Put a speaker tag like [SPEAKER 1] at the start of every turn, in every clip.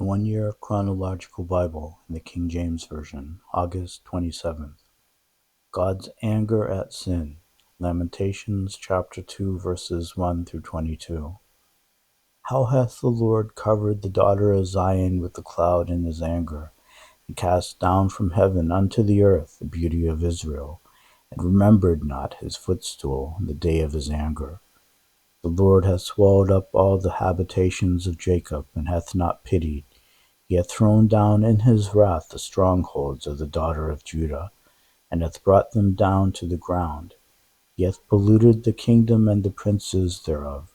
[SPEAKER 1] The 1 Year Chronological Bible in the King James Version, August 27th. God's anger at sin. Lamentations chapter 2 verses 1 through 22. How hath the Lord covered the daughter of Zion with the cloud in his anger, and cast down from heaven unto the earth the beauty of Israel, and remembered not his footstool in the day of his anger. The Lord hath swallowed up all the habitations of Jacob, and hath not pitied. He hath thrown down in his wrath the strongholds of the daughter of Judah, and hath brought them down to the ground. He hath polluted the kingdom and the princes thereof.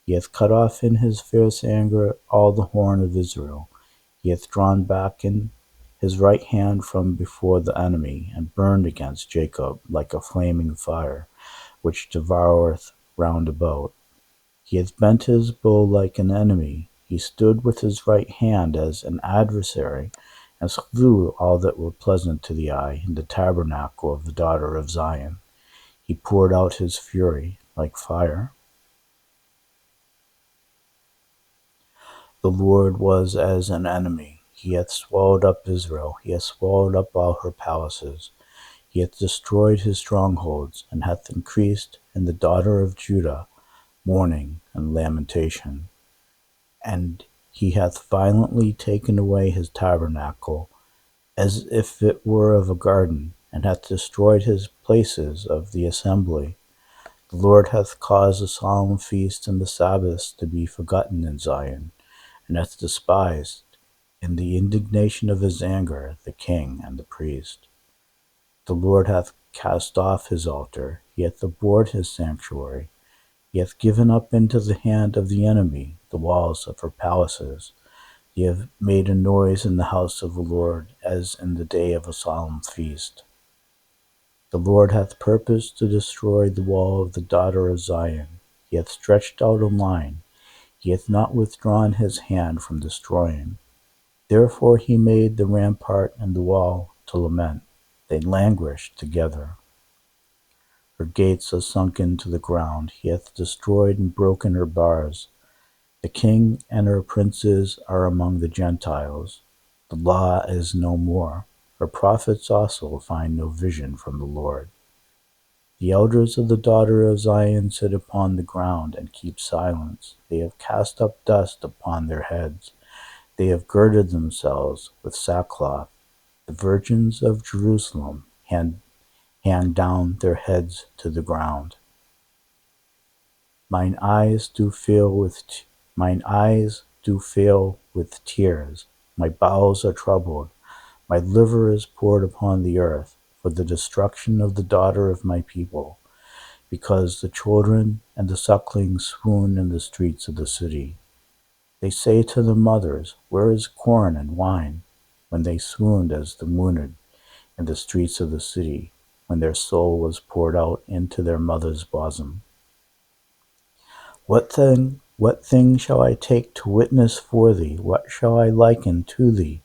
[SPEAKER 1] He hath cut off in his fierce anger all the horn of Israel. He hath drawn back in his right hand from before the enemy, and burned against Jacob like a flaming fire, which devoureth round about. He hath bent his bow like an enemy. He stood with his right hand as an adversary, and slew all that were pleasant to the eye in the tabernacle of the daughter of Zion. He poured out his fury like fire. The Lord was as an enemy. He hath swallowed up Israel. He hath swallowed up all her palaces. He hath destroyed his strongholds, and hath increased in the daughter of Judah mourning and lamentation. And he hath violently taken away his tabernacle, as if it were of a garden, and hath destroyed his places of the assembly. The Lord hath caused the solemn feast and the Sabbaths to be forgotten in Zion, and hath despised, in the indignation of his anger, the king and the priest. The Lord hath cast off his altar, he hath abhorred his sanctuary. He hath given up into the hand of the enemy the walls of her palaces. He hath made a noise in the house of the Lord, as in the day of a solemn feast. The Lord hath purposed to destroy the wall of the daughter of Zion. He hath stretched out a line. He hath not withdrawn his hand from destroying. Therefore he made the rampart and the wall to lament. They languished together. Her gates are sunk into the ground. He hath destroyed and broken her bars. The king and her princes are among the Gentiles. The law is no more. Her prophets also find no vision from the Lord. The elders of the daughter of Zion sit upon the ground and keep silence. They have cast up dust upon their heads. They have girded themselves with sackcloth. The virgins of Jerusalem hang down their heads to the ground. Mine eyes do fail with tears. My bowels are troubled. My liver is poured upon the earth for the destruction of the daughter of my people, because the children and the sucklings swoon in the streets of the city. They say to the mothers, where is corn and wine? When they swooned as the wounded in the streets of the city, when their soul was poured out into their mother's bosom. What thing shall I take to witness for thee? What shall I liken to thee,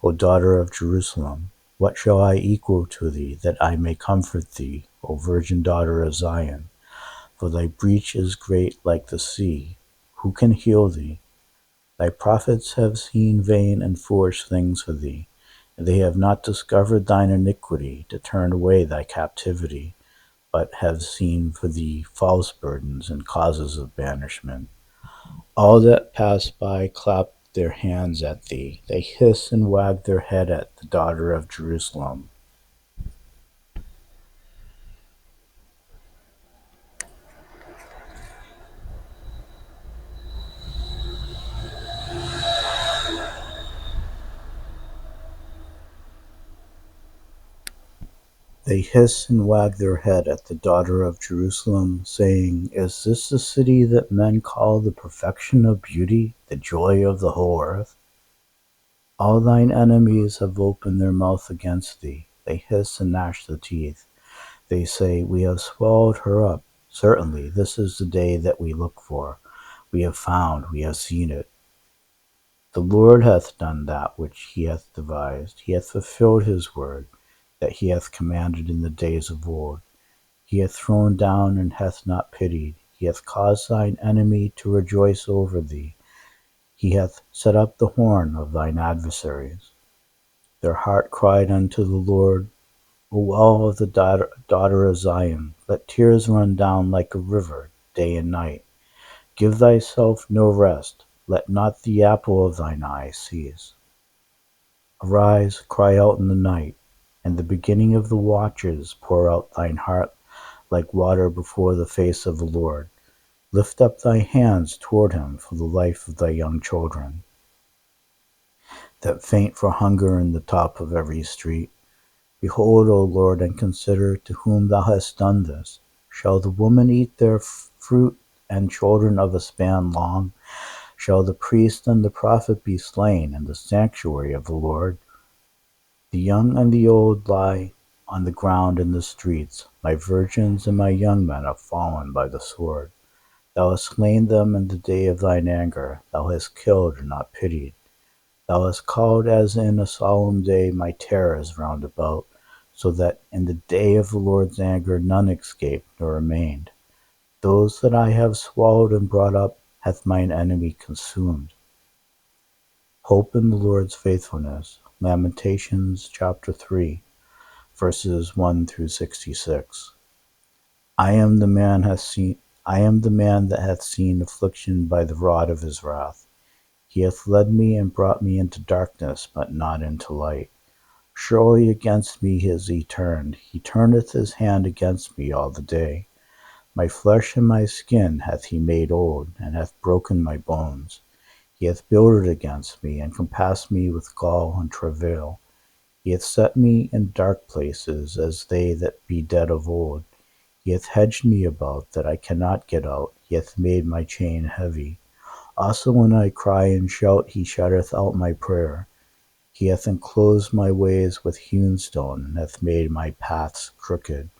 [SPEAKER 1] O daughter of Jerusalem? What shall I equal to thee, that I may comfort thee, O virgin daughter of Zion? For thy breach is great like the sea. Who can heal thee? Thy prophets have seen vain and foolish things for thee, and they have not discovered thine iniquity to turn away thy captivity, but have seen for thee false burdens and causes of banishment. All that pass by clap their hands at thee. They hiss and wag their head at the daughter of Jerusalem. They hiss and wag their head at the daughter of Jerusalem, saying, is this the city that men call the perfection of beauty, the joy of the whole earth? All thine enemies have opened their mouth against thee. They hiss and gnash their teeth. They say, we have swallowed her up. Certainly, this is the day that we look for. We have found, we have seen it. The Lord hath done that which he hath devised. He hath fulfilled his word, that he hath commanded in the days of old. He hath thrown down and hath not pitied. He hath caused thine enemy to rejoice over thee. He hath set up the horn of thine adversaries. Their heart cried unto the Lord, O well of the daughter of Zion, let tears run down like a river day and night. Give thyself no rest, let not the apple of thine eye cease. Arise, cry out in the night, and the beginning of the watches pour out thine heart like water before the face of the Lord. Lift up thy hands toward him for the life of thy young children, that faint for hunger in the top of every street. Behold, O Lord, and consider to whom thou hast done this. Shall the woman eat their fruit, and children of a span long? Shall the priest and the prophet be slain in the sanctuary of the Lord? The young and the old lie on the ground in the streets. My virgins and my young men have fallen by the sword. Thou hast slain them in the day of thine anger. Thou hast killed and not pitied. Thou hast called as in a solemn day my terrors round about, so that in the day of the Lord's anger none escaped nor remained. Those that I have swallowed and brought up hath mine enemy consumed. Hope in the Lord's faithfulness. Lamentations chapter 3, verses 1 through 66. I am the man that hath seen affliction by the rod of his wrath. He hath led me and brought me into darkness, but not into light. Surely against me is he turned. He turneth his hand against me all the day. My flesh and my skin hath he made old, and hath broken my bones. He hath builded against me, and compassed me with gall and travail. He hath set me in dark places, as they that be dead of old. He hath hedged me about, that I cannot get out. He hath made my chain heavy. Also when I cry and shout, he shutteth out my prayer. He hath enclosed my ways with hewn stone, and hath made my paths crooked.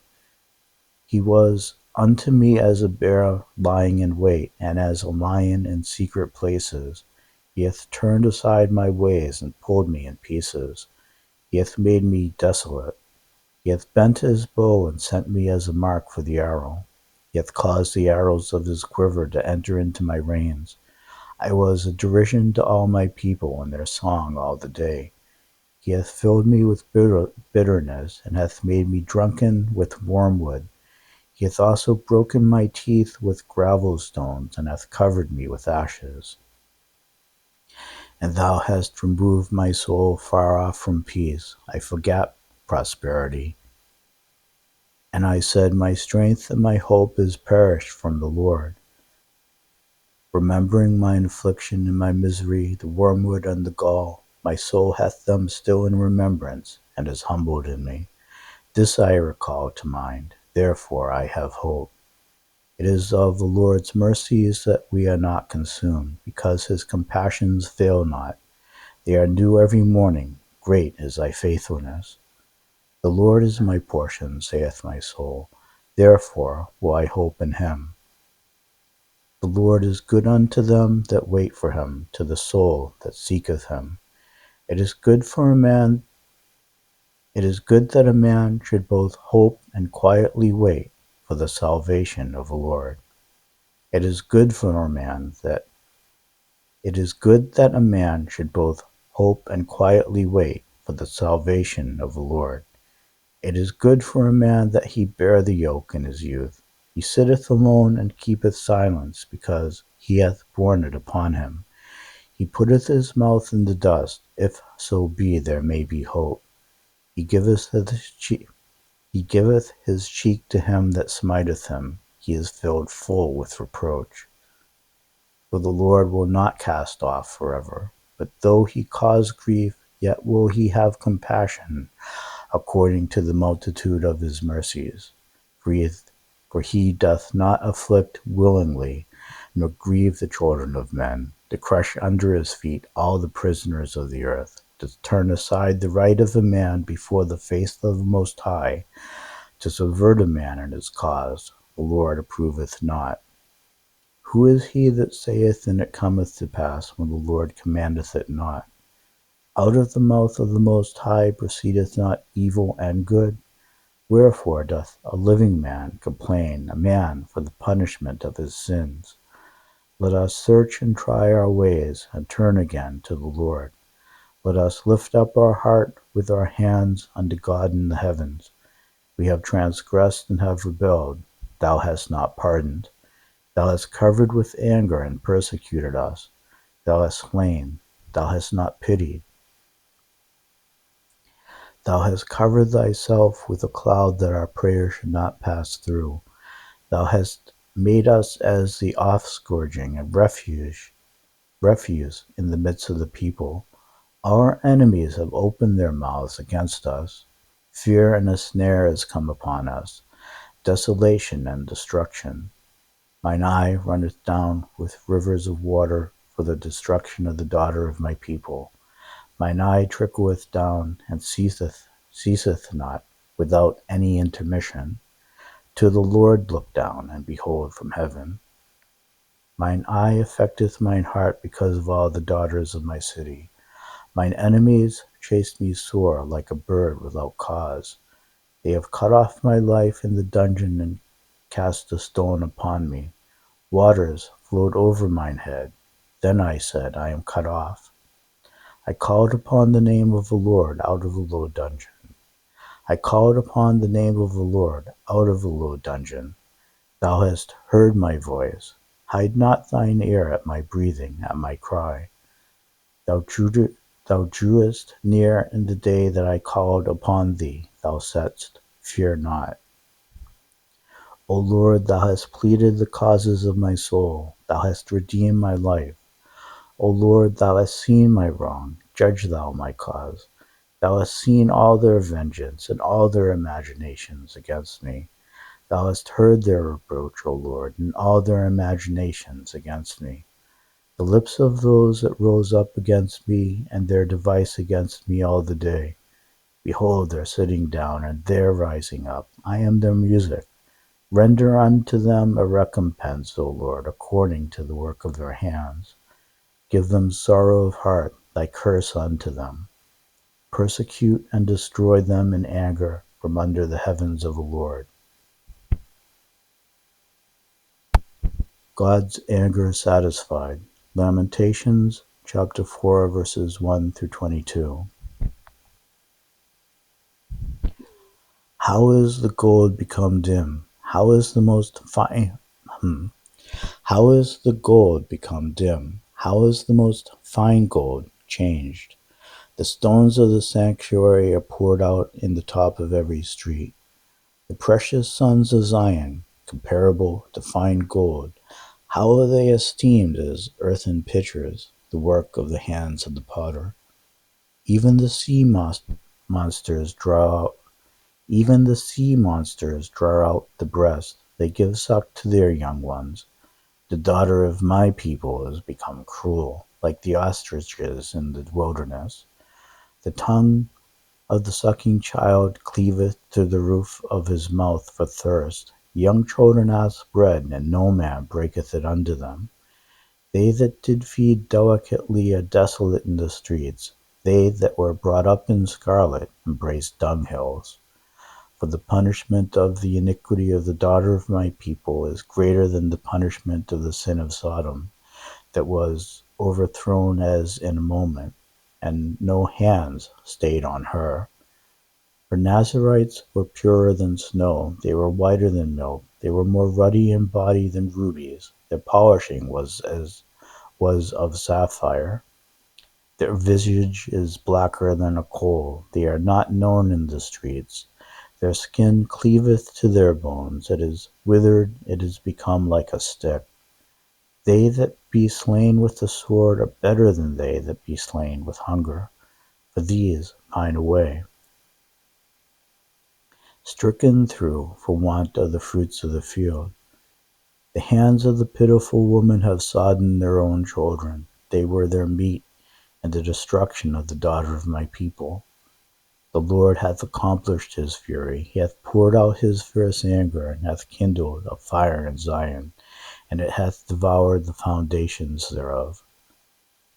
[SPEAKER 1] He was unto me as a bear lying in wait, and as a lion in secret places. He hath turned aside my ways, and pulled me in pieces. He hath made me desolate. He hath bent his bow, and sent me as a mark for the arrow. He hath caused the arrows of his quiver to enter into my reins. I was a derision to all my people in their song all the day. He hath filled me with bitterness, and hath made me drunken with wormwood. He hath also broken my teeth with gravel stones, and hath covered me with ashes. And thou hast removed my soul far off from peace. I forgat prosperity. And I said, my strength and my hope is perished from the Lord. Remembering mine affliction and my misery, the wormwood and the gall, my soul hath them still in remembrance, and is humbled in me. This I recall to mind, therefore I have hope. It is of the Lord's mercies that we are not consumed, because his compassions fail not. They are new every morning. Great is thy faithfulness. The Lord is my portion, saith my soul. Therefore will I hope in him. The Lord is good unto them that wait for him, to the soul that seeketh him. It is good that a man should both hope and quietly wait for the salvation of the Lord. It is good that a man should both hope and quietly wait for the salvation of the Lord. It is good for a man that he bear the yoke in his youth. He sitteth alone and keepeth silence, because he hath borne it upon him. He putteth his mouth in the dust, if so be there may be hope. He giveth his cheek to him that smiteth him. He is filled full with reproach. For the Lord will not cast off forever, but though he cause grief, yet will he have compassion, according to the multitude of his mercies. For he doth not afflict willingly, nor grieve the children of men, to crush under his feet all the prisoners of the earth, to turn aside the right of a man before the face of the Most High, to subvert a man in his cause. The Lord approveth not. Who is he that saith, and it cometh to pass, when the Lord commandeth it not? Out of the mouth of the Most High proceedeth not evil and good? Wherefore doth a living man complain, a man for the punishment of his sins? Let us search and try our ways, and turn again to the Lord. Let us lift up our heart with our hands unto God in the heavens. We have transgressed and have rebelled. Thou hast not pardoned. Thou hast covered with anger and persecuted us. Thou hast slain. Thou hast not pitied. Thou hast covered thyself with a cloud that our prayer should not pass through. Thou hast made us as the offscourging and refuse in the midst of the people. Our enemies have opened their mouths against us. Fear and a snare is come upon us, desolation and destruction. Mine eye runneth down with rivers of water for the destruction of the daughter of my people. Mine eye trickleth down and ceaseth not, without any intermission. To the Lord look down, and behold from heaven. Mine eye affecteth mine heart because of all the daughters of my city. Mine enemies chased me sore like a bird without cause. They have cut off my life in the dungeon and cast a stone upon me. Waters flowed over mine head. Then I said, I am cut off. I called upon the name of the Lord out of the low dungeon. I called upon the name of the Lord out of the low dungeon. Thou hast heard my voice. Hide not thine ear at my breathing, at my cry. Thou drewest near in the day that I called upon thee. Thou saidst, Fear not. O Lord, thou hast pleaded the causes of my soul. Thou hast redeemed my life. O Lord, thou hast seen my wrong. Judge thou my cause. Thou hast seen all their vengeance and all their imaginations against me. Thou hast heard their reproach, O Lord, and all their imaginations against me. The lips of those that rose up against me, and their device against me all the day. Behold, their sitting down, and their rising up. I am their music. Render unto them a recompense, O Lord, according to the work of their hands. Give them sorrow of heart, thy curse unto them. Persecute and destroy them in anger from under the heavens of the Lord. God's anger satisfied. Lamentations chapter 4 verses 1 through 22. How is the gold become dim? How is the most fine How is the gold become dim? How is the most fine gold changed? The stones of the sanctuary are poured out in the top of every street. The precious sons of Zion, comparable to fine gold, how are they esteemed as earthen pitchers, the work of the hands of the potter? Even the sea monsters draw out Even the sea monsters draw out the breast. They give suck to their young ones. The daughter of my people is become cruel, like the ostriches in the wilderness. The tongue of the sucking child cleaveth to the roof of his mouth for thirst. Young children ask bread, and no man breaketh it unto them. They that did feed delicately are desolate in the streets. They that were brought up in scarlet embrace dunghills. For the punishment of the iniquity of the daughter of my people is greater than the punishment of the sin of Sodom, that was overthrown as in a moment, and no hands stayed on her. Her Nazarites were purer than snow, they were whiter than milk, they were more ruddy in body than rubies, their polishing was of sapphire. Their visage is blacker than a coal, they are not known in the streets. Their skin cleaveth to their bones, it is withered, it is become like a stick. They that be slain with the sword are better than they that be slain with hunger, for these pine away. Stricken through for want of the fruits of the field. The hands of the pitiful woman have sodden their own children. They were their meat, and the destruction of the daughter of my people. The Lord hath accomplished his fury. He hath poured out his fierce anger, and hath kindled a fire in Zion, and it hath devoured the foundations thereof.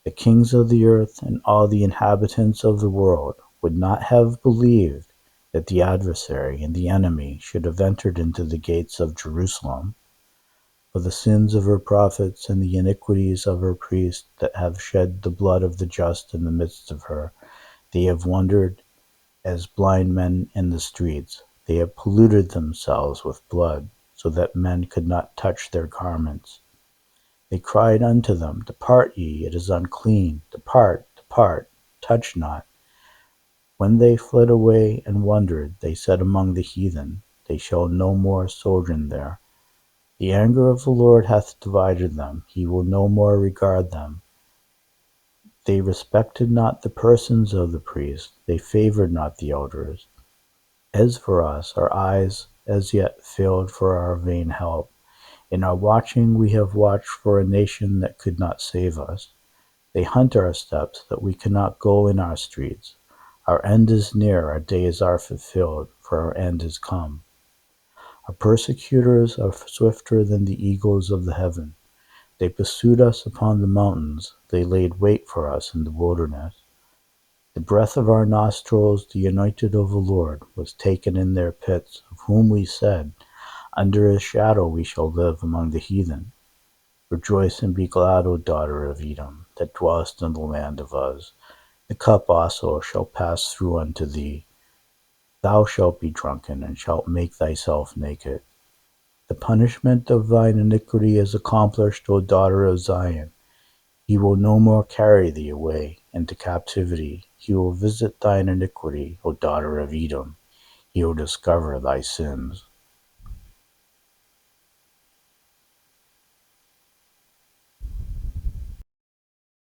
[SPEAKER 1] The kings of the earth and all the inhabitants of the world would not have believed that the adversary and the enemy should have entered into the gates of Jerusalem. For the sins of her prophets and the iniquities of her priests that have shed the blood of the just in the midst of her, they have wandered as blind men in the streets. They have polluted themselves with blood, so that men could not touch their garments. They cried unto them, Depart ye, it is unclean. Depart, depart, touch not. When they fled away and wandered, they said among the heathen, They shall no more sojourn there. The anger of the Lord hath divided them, he will no more regard them. They respected not the persons of the priests, they favored not the elders. As for us, our eyes as yet failed for our vain help. In our watching we have watched for a nation that could not save us. They hunt our steps, that we cannot go in our streets. Our end is near, our days are fulfilled, for our end is come. Our persecutors are swifter than the eagles of the heaven. They pursued us upon the mountains, they laid wait for us in the wilderness. The breath of our nostrils, the anointed of the Lord, was taken in their pits, of whom we said, Under his shadow we shall live among the heathen. Rejoice and be glad, O daughter of Edom, that dwellest in the land of Uz. The cup also shall pass through unto thee. Thou shalt be drunken, and shalt make thyself naked. The punishment of thine iniquity is accomplished, O daughter of Zion. He will no more carry thee away into captivity. He will visit thine iniquity, O daughter of Edom. He will discover thy sins.